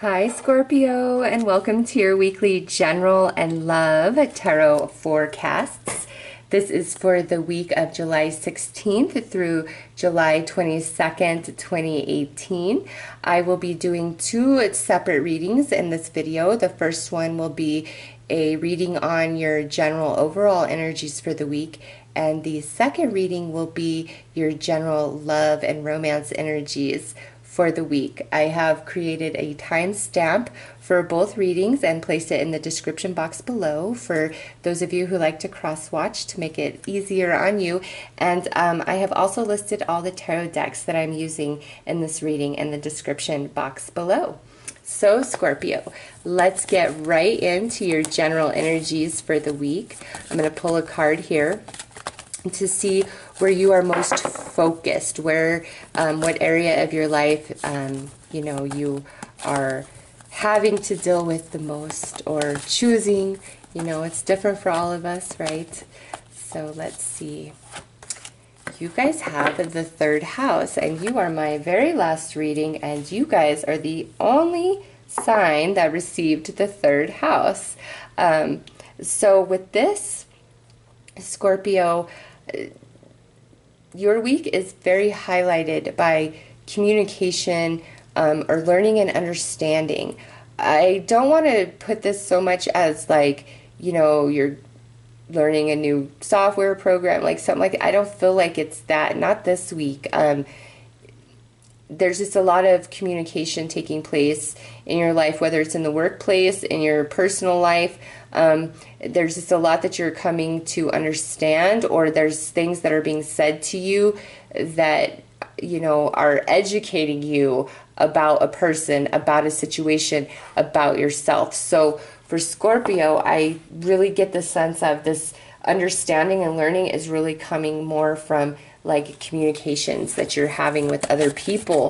Hi Scorpio, and welcome to your weekly general and love tarot forecasts. This is for the week of July 16th through July 22nd, 2018. I will be doing two separate readings in this video. The first one will be a reading on your general overall energies for the week, and the second reading will be your general love and romance energies for the week. I have created a timestamp for both readings and placed it in the description box below for those of you who like to cross-watch to make it easier on you. And I have also listed all the tarot decks that I'm using in this reading in the description box below. So Scorpio, let's get right into your general energies for the week. I'm going to pull a card here to see where you are most focused, where what area of your life you are having to deal with the most, or choosing. It's different for all of us, right? So let's see. You guys have the third house, and you are my very last reading, and you guys are the only sign that received the third house. So with this, Scorpio, your week is very highlighted by communication or learning and understanding. I don't want to put this so much as like, you're learning a new software program, like something like that. I don't feel like it's that, not this week. There's just a lot of communication taking place in your life, whether it's in the workplace, in your personal life. There's just a lot that you're coming to understand, or there's things that are being said to you that, are educating you about a person, about a situation, about yourself. So for Scorpio, I really get the sense of this understanding and learning is really coming more from like communications that you're having with other people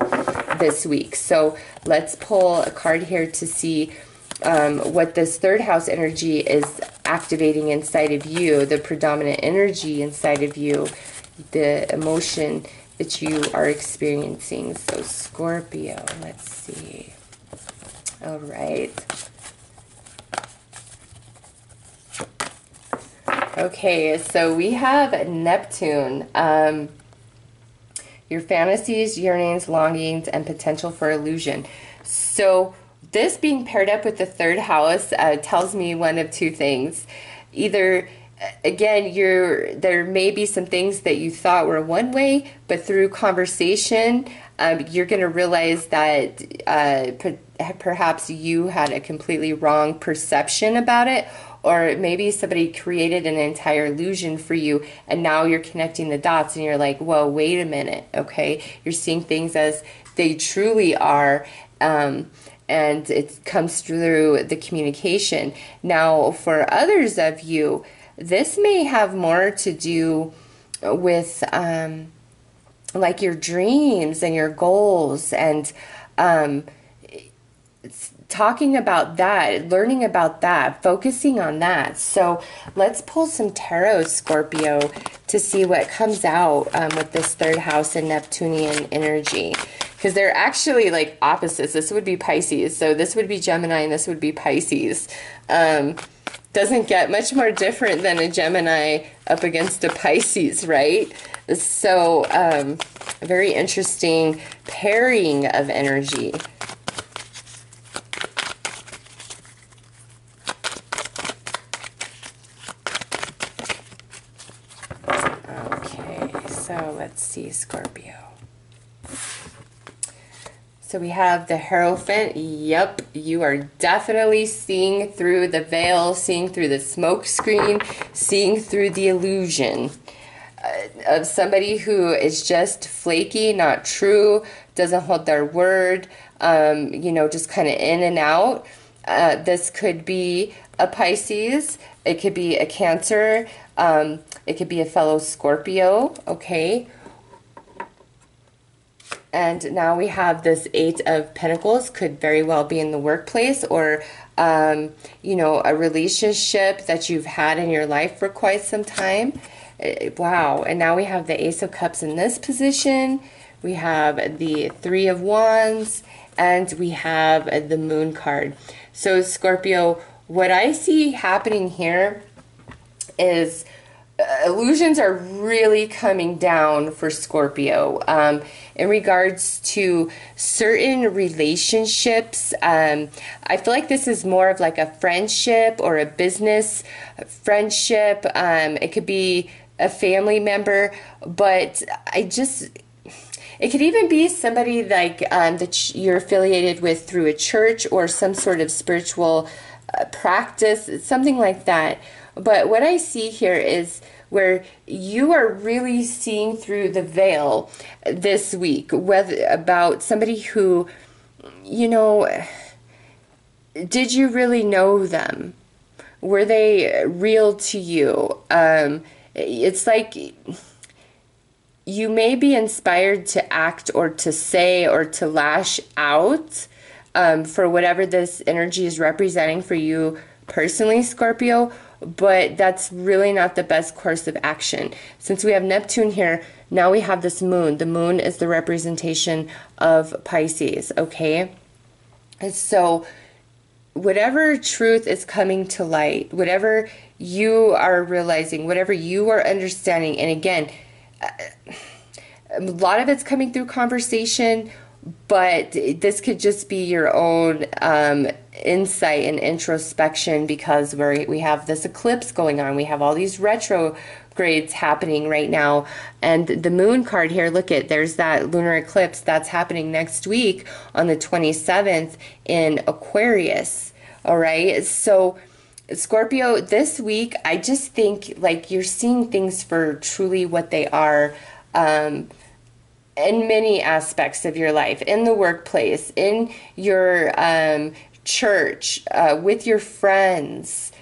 this week. So let's pull a card here to see what this third house energy is activating inside of you, the predominant energy inside of you, the emotion that you are experiencing. So Scorpio, let's see. All right. Okay, so we have Neptune. Your fantasies, yearnings, longings, and potential for illusion. So this being paired up with the third house tells me one of two things. Either, again, there may be some things that you thought were one way, but through conversation, you're going to realize that perhaps you had a completely wrong perception about it, or maybe somebody created an entire illusion for you, and now you're connecting the dots and you're like, whoa, wait a minute, okay? You're seeing things as they truly are, and it comes through the communication. Now, for others of you, this may have more to do with like your dreams and your goals, and talking about that, learning about that, focusing on that. So let's pull some tarot, Scorpio, to see what comes out with this third house and Neptunian energy. Because they're actually like opposites. This would be Pisces, so this would be Gemini, and this would be Pisces. Doesn't get much more different than a Gemini up against a Pisces, right? So a very interesting pairing of energy. So let's see, Scorpio. So we have the Hierophant. Yep, you are definitely seeing through the veil, seeing through the smoke screen, seeing through the illusion of somebody who is just flaky, not true, doesn't hold their word, just kind of in and out. This could be a Pisces. It could be a Cancer. It could be a fellow Scorpio, okay? And now we have this Eight of Pentacles, could very well be in the workplace, or, a relationship that you've had in your life for quite some time. Wow. And now we have the Ace of Cups in this position. We have the Three of Wands, and we have the Moon card. So Scorpio, what I see happening here is illusions are really coming down for Scorpio in regards to certain relationships. I feel like this is more of like a friendship or a business friendship. It could be a family member, but it could even be somebody like that you're affiliated with through a church or some sort of spiritual practice, something like that. But what I see here is where you are really seeing through the veil this week, whether about somebody who, you know, did you really know them? Were they real to you? It's like you may be inspired to act or to say or to lash out for whatever this energy is representing for you personally, Scorpio, but that's really not the best course of action. Since we have Neptune here, now we have this moon. The moon is the representation of Pisces, okay? And so whatever truth is coming to light, whatever you are realizing, whatever you are understanding, and again, a lot of it's coming through conversation, but this could just be your own insight and introspection, because we have this eclipse going on. We have all these retrogrades happening right now. And the Moon card here, look at, there's that lunar eclipse that's happening next week on the 27th in Aquarius. All right. So Scorpio, this week, I just think like you're seeing things for truly what they are. In many aspects of your life, in the workplace, in your church, with your friends,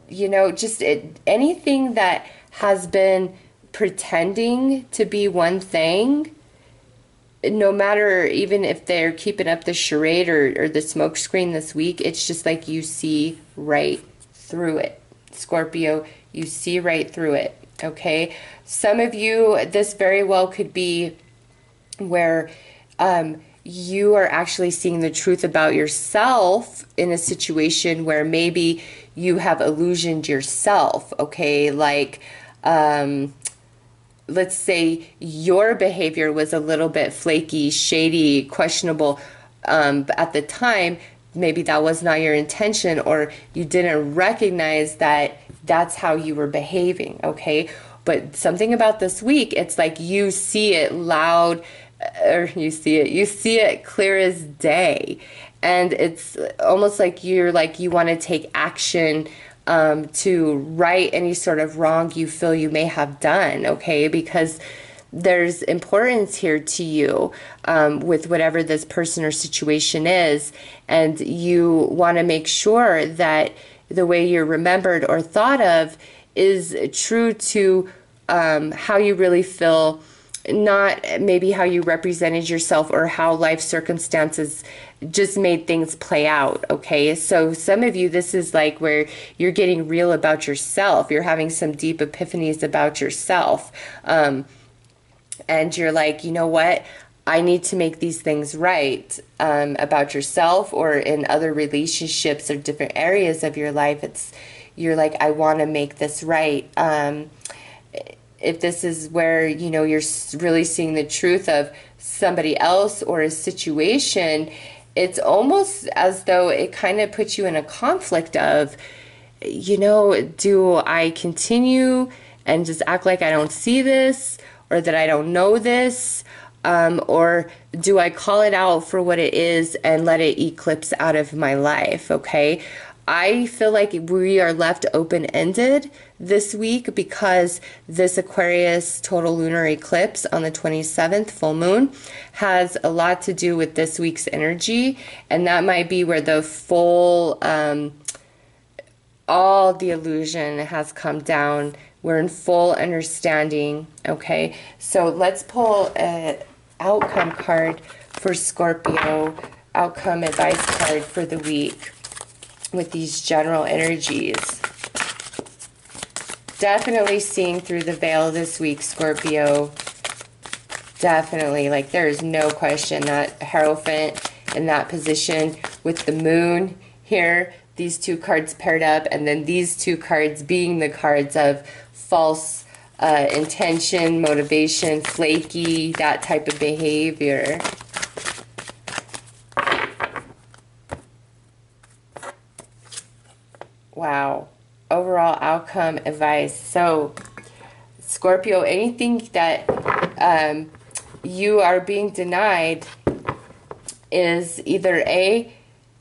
you know, just anything that has been pretending to be one thing, no matter even if they're keeping up the charade or the smoke screen this week, it's just like you see right through it. Scorpio, you see right through it, okay? Some of you, this very well could be where you are actually seeing the truth about yourself in a situation where maybe you have illusioned yourself, okay? Like, let's say your behavior was a little bit flaky, shady, questionable at the time. Maybe that was not your intention, or you didn't recognize that that's how you were behaving, okay? But something about this week, it's like you see it loud, or you see it clear as day. And it's almost like you want to take action to right any sort of wrong you feel you may have done, okay? Because there's importance here to you with whatever this person or situation is, and you want to make sure that the way you're remembered or thought of is true to how you really feel, not maybe how you represented yourself or how life circumstances just made things play out, okay? So some of you, this is like where you're getting real about yourself. You're having some deep epiphanies about yourself. And you're like, you know what? I need to make these things right about yourself or in other relationships or different areas of your life. You're like, I want to make this right. If this is where, you know, you're really seeing the truth of somebody else or a situation, it's almost as though it kind of puts you in a conflict of, you know, do I continue and just act like I don't see this, or that I don't know this, or do I call it out for what it is and let it eclipse out of my life, okay? I feel like we are left open-ended this week because this Aquarius total lunar eclipse on the 27th, full moon, has a lot to do with this week's energy, and that might be where the full, all the illusion has come down. We're in full understanding, okay? So let's pull an outcome card for Scorpio, outcome advice card for the week with these general energies. Definitely seeing through the veil this week, Scorpio. Definitely, like there is no question that Hierophant in that position with the moon here, these two cards paired up, and then these two cards being the cards of false intention, motivation, flaky, that type of behavior. Wow. Overall outcome advice. So, Scorpio, anything that you are being denied is either A,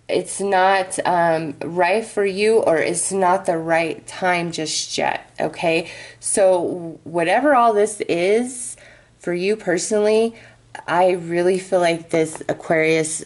it's not right for you, or it's not the right time just yet, okay? So whatever all this is for you personally, I really feel like this Aquarius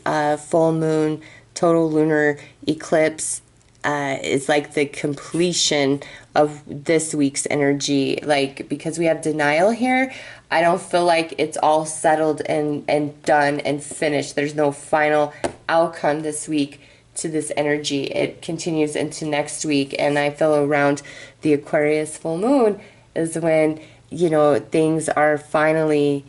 full moon, total lunar eclipse is like the completion of this week's energy. Like, because we have denial here, I don't feel like it's all settled and done and finished. There's no final outcome this week to this energy. It continues into next week, and I feel around the Aquarius full moon is when, you know, things are finally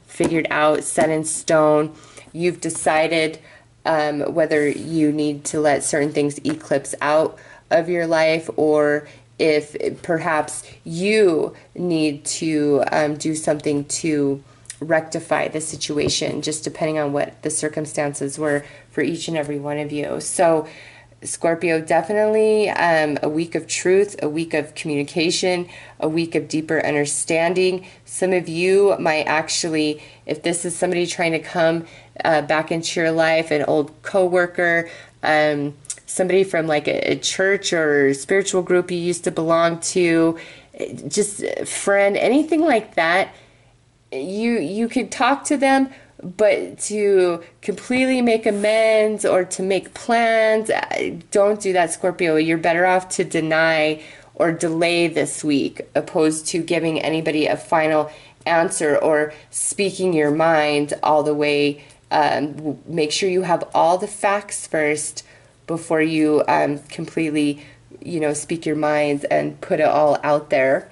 figured out, set in stone. You've decided whether you need to let certain things eclipse out of your life, or if perhaps you need to do something to rectify the situation, just depending on what the circumstances were for each and every one of you. So Scorpio, definitely a week of truth, a week of communication, a week of deeper understanding. Some of you might actually, if this is somebody trying to come back into your life, an old coworker, somebody from like a church or spiritual group you used to belong to, just a friend, anything like that, you could talk to them, but to completely make amends or to make plans, don't do that, Scorpio. You're better off to deny or delay this week, opposed to giving anybody a final answer or speaking your mind all the way. Make sure you have all the facts first before you completely, you know, speak your mind and put it all out there.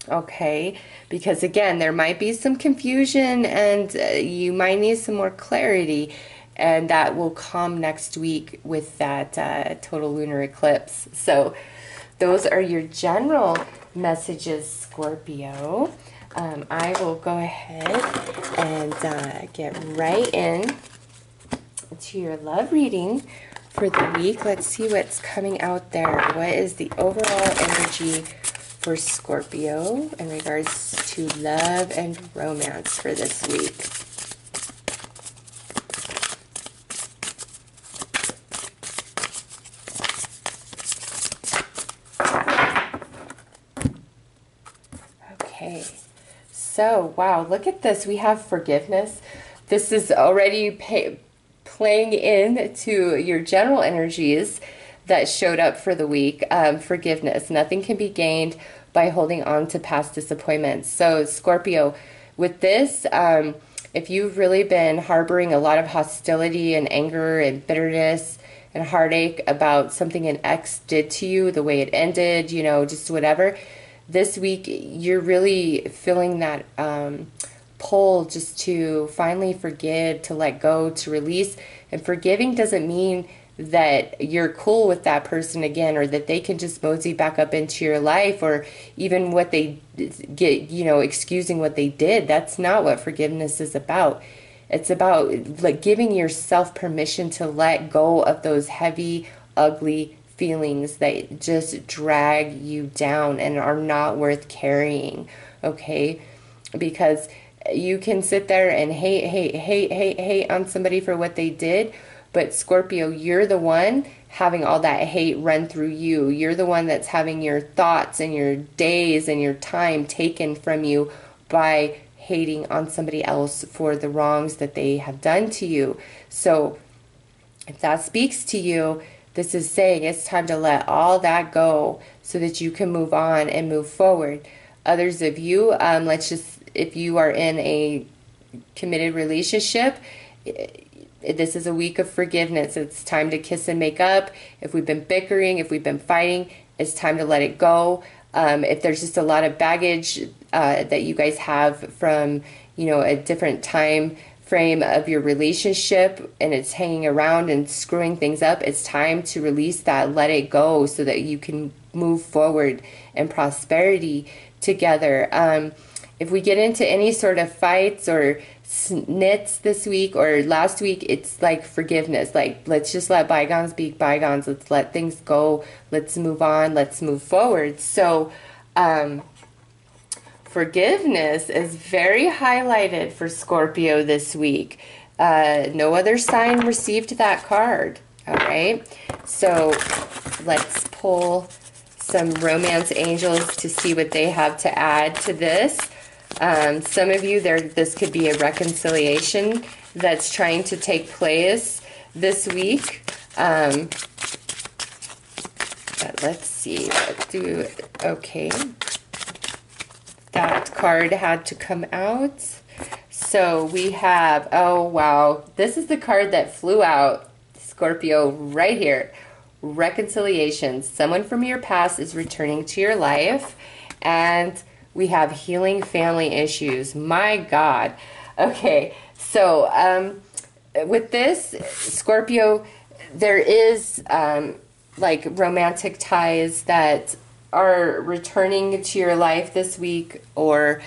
Okay, because again, there might be some confusion, and you might need some more clarity, and that will come next week with that total lunar eclipse. So those are your general messages, Scorpio. I will go ahead and get right in to your love reading for the week. Let's see what's coming out there. What is the overall energy for Scorpio in regards to love and romance for this week? Okay, so wow, look at this. We have forgiveness. This is already playing into your general energies that showed up for the week. Forgiveness. Nothing can be gained by holding on to past disappointments. So Scorpio, with this, if you've really been harboring a lot of hostility and anger and bitterness and heartache about something an ex did to you, the way it ended, you know, just whatever, this week you're really feeling that pull just to finally forgive, to let go, to release. And forgiving doesn't mean that you're cool with that person again, or that they can just mosey back up into your life, or even what they get, you know, excusing what they did. That's not what forgiveness is about. It's about like giving yourself permission to let go of those heavy, ugly feelings that just drag you down and are not worth carrying. Okay? Because you can sit there and hate on somebody for what they did, but Scorpio, you're the one having all that hate run through you. You're the one that's having your thoughts and your days and your time taken from you by hating on somebody else for the wrongs that they have done to you. So if that speaks to you, this is saying it's time to let all that go so that you can move on and move forward. Others of you, if you are in a committed relationship, this is a week of forgiveness. It's time to kiss and make up. If we've been bickering, if we've been fighting, it's time to let it go. If there's just a lot of baggage that you guys have from, you know, a different time frame of your relationship and it's hanging around and screwing things up, it's time to release that, let it go, so that you can move forward in prosperity together. If we get into any sort of fights or snits this week or last week, it's like forgiveness. Like, let's just let bygones be bygones. Let's let things go. Let's move on. Let's move forward. So, forgiveness is very highlighted for Scorpio this week. No other sign received that card. All right. So let's pull some romance angels to see what they have to add to this. Some of you, this could be a reconciliation that's trying to take place this week. But let's see. Okay. That card had to come out. So we have, oh wow, this is the card that flew out, Scorpio, right here. Reconciliation. Someone from your past is returning to your life. And we have healing family issues. My God. Okay, so with this, Scorpio, there is like romantic ties that are returning to your life this week, or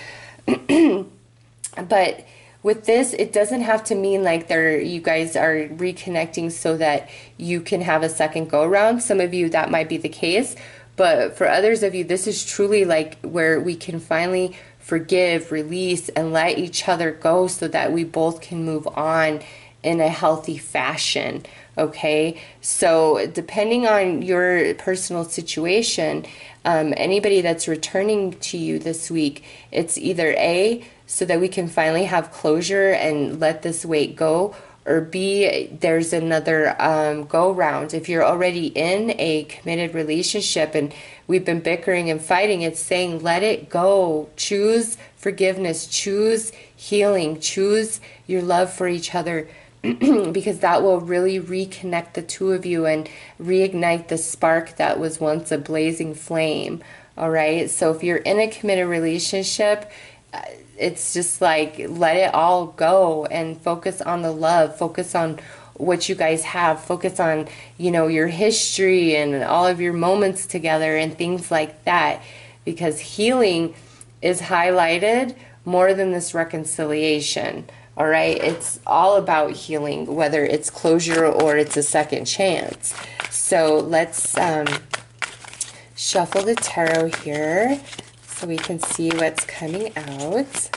but with this, it doesn't have to mean like you guys are reconnecting so that you can have a second go around. Some of you, that might be the case, but for others of you, this is truly like where we can finally forgive, release, and let each other go so that we both can move on in a healthy fashion. Okay, so depending on your personal situation, anybody that's returning to you this week, it's either A, so that we can finally have closure and let this weight go, or B, there's another go round. If you're already in a committed relationship and we've been bickering and fighting, it's saying let it go. Choose forgiveness, choose healing, choose your love for each other, because that will really reconnect the two of you and reignite the spark that was once a blazing flame. All right, so if you're in a committed relationship, it's just like let it all go and focus on the love, focus on what you guys have, focus on, you know, your history and all of your moments together and things like that, because healing is highlighted more than this reconciliation. All right, it's all about healing, whether it's closure or it's a second chance. So let's shuffle the tarot here so we can see what's coming out.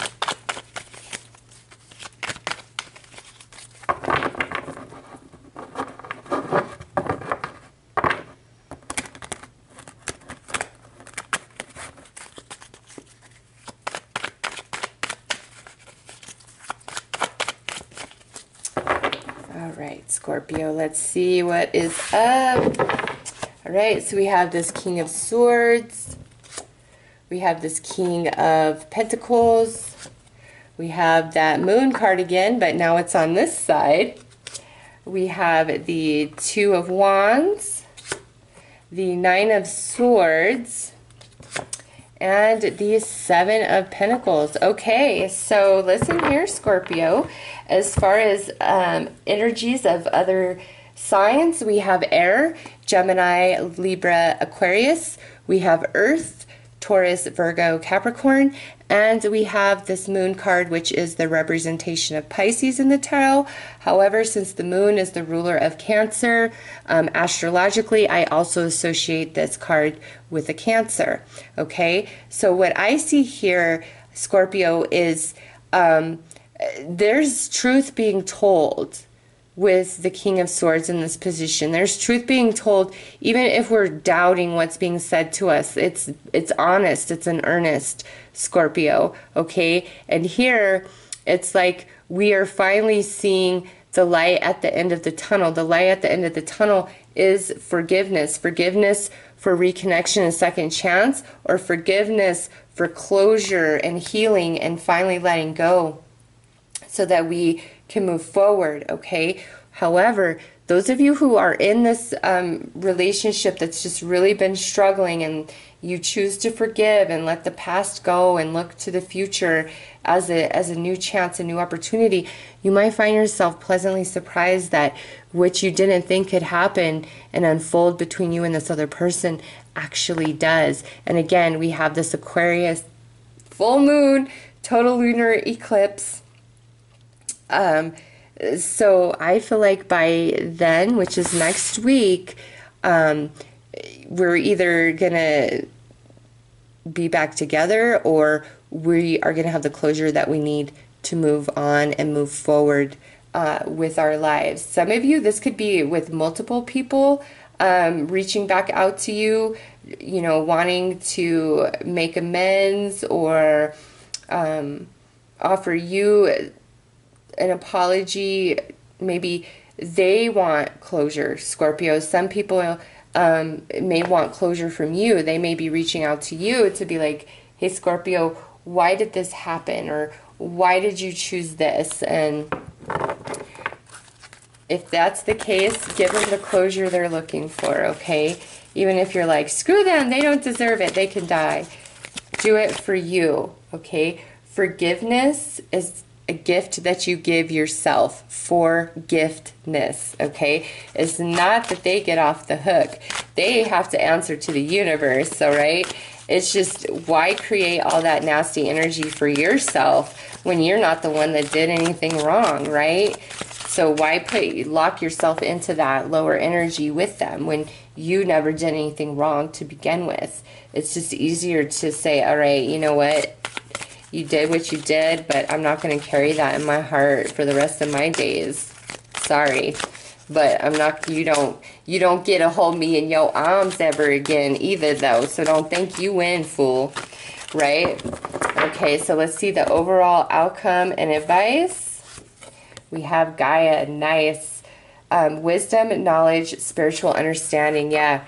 Scorpio, let's see what is up. All right, so we have this King of Swords. We have this King of Pentacles. We have that Moon card again, but now it's on this side. We have the Two of Wands, the Nine of Swords, and the Seven of Pentacles. Okay, so listen here, Scorpio. As far as energies of other signs, we have air, Gemini, Libra, Aquarius. We have earth, Taurus, Virgo, Capricorn. And we have this Moon card, which is the representation of Pisces in the tarot. However, since the Moon is the ruler of Cancer, astrologically, I also associate this card with a Cancer. Okay, so what I see here, Scorpio, is there's truth being told with the King of Swords in this position. There's truth being told, even if we're doubting what's being said to us. It's honest, it's an earnest, Scorpio, okay? And here, it's like we are finally seeing the light at the end of the tunnel. The light at the end of the tunnel is forgiveness. Forgiveness for reconnection and second chance, or forgiveness for closure and healing and finally letting go, so that we can move forward, okay? However, those of you who are in this relationship that's just really been struggling, and you choose to forgive and let the past go and look to the future as a new chance, a new opportunity, you might find yourself pleasantly surprised that what you didn't think could happen and unfold between you and this other person actually does. And again, we have this Aquarius full moon, total lunar eclipse. So I feel like by then, which is next week, we're either going to be back together, or we are going to have the closure that we need to move on and move forward with our lives. Some of you, this could be with multiple people reaching back out to you, you know, wanting to make amends or offer you an apology. Maybe they want closure, Scorpio. Some people may want closure from you. They may be reaching out to you to be like, hey, Scorpio, why did this happen? Or why did you choose this? And if that's the case, give them the closure they're looking for, okay? Even if you're like, screw them, they don't deserve it, they can die. Do it for you, okay? Forgiveness is a gift that you give yourself. Forgiveness, okay? It's not that they get off the hook. They have to answer to the universe, all right? It's just, why create all that nasty energy for yourself when you're not the one that did anything wrong, right? So why lock yourself into that lower energy with them when you never did anything wrong to begin with? It's just easier to say, all right, you know what? You did what you did, but I'm not going to carry that in my heart for the rest of my days. Sorry. But I'm not, you don't get to hold me in your arms ever again either, though. So don't think you win, fool. Right? Okay, so let's see the overall outcome and advice. We have Gaia, nice. Wisdom, knowledge, spiritual understanding. Yeah.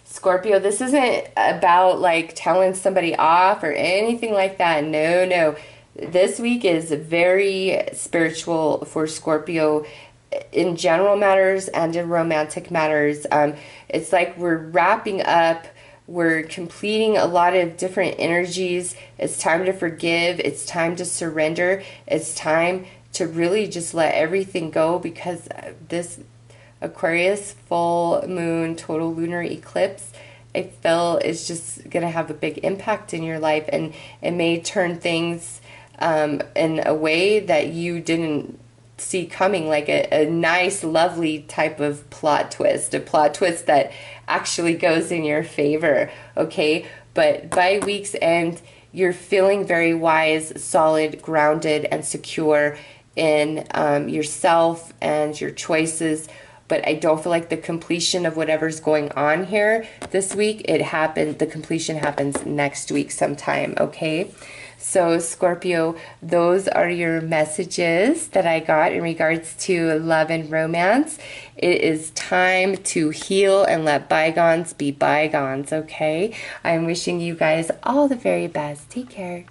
Scorpio, this isn't about like telling somebody off or anything like that. No, no. This week is very spiritual for Scorpio in general matters and in romantic matters. It's like we're wrapping up, we're completing a lot of different energies. It's time to forgive. It's time to surrender. It's time to really just let everything go, because this Aquarius full moon total lunar eclipse, I feel, is just going to have a big impact in your life, and it may turn things in a way that you didn't see coming, like a nice, lovely type of plot twist, a plot twist that actually goes in your favor, okay? But by week's end, you're feeling very wise, solid, grounded, and secure in yourself and your choices. But I don't feel like the completion of whatever's going on here this week, the completion happens next week sometime, okay? So Scorpio, those are your messages that I got in regards to love and romance. It is time to heal and let bygones be bygones, okay? I'm wishing you guys all the very best. Take care.